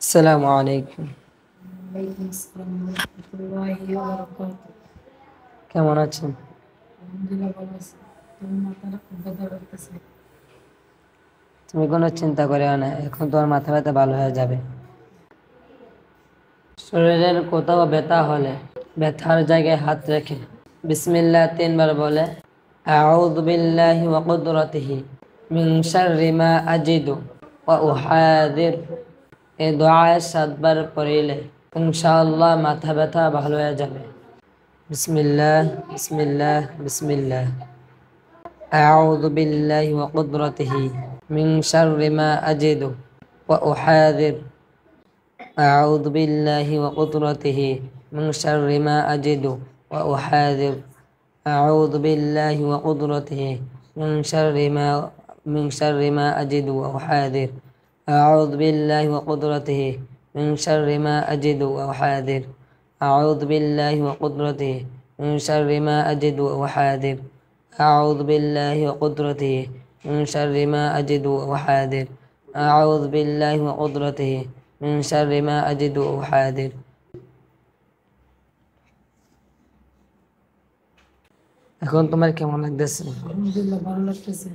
আসসালামু আলাইকুম। ওয়ালাইকুম আসসালাম ওয়া রাহমাতুল্লাহি ওয়া বারাকাতুহু। কেমন আছেন? আলহামদুলিল্লাহ ভালো আছি। তোমার মাথাটা খুব ব্যথা করতেছে। তুমি কোনো চিন্তা করিও না, এখন তোমার মাথা ব্যথা ভালো হয়ে যাবে। শরীরের কোথাও ব্যথা হলে ব্যথার জায়গায় হাত রেখে বিসমিল্লাহ 3 বার বলে আউযু বিল্লাহি ওয়া কুদরাতিহি মিন শাররি মা আজিদু ওয়া উহাযির, এই দোয়া 7 বার পড়লে ইনশাআল্লাহ মাথা ব্যথা ভালো হয়ে যাবে। বিসমিল্লাহ বিসমিল্লাহ বিসমিল্লাহ। أعوذ بالله وقدرته من شر ما أجد وأحاذر. أعوذ بالله وقدرته من شر ما أجد وأحاذر. أعوذ بالله وقدرته من شر ما أجد وأحاذر. أعوذ بالله وقدرته من شر ما أجد وأحاذر. أعوذ بالله وقدرته من شر ما أجد وأحاذر. أعوذ بالله وقدرته من شر ما أجد وأحاذر. أعوذ بالله وقدرته من شر ما أجد وأحاذر. এখন তোমার কেমন লাগতেছে? আলহামদুলিল্লাহ ভালো লাগতেছে।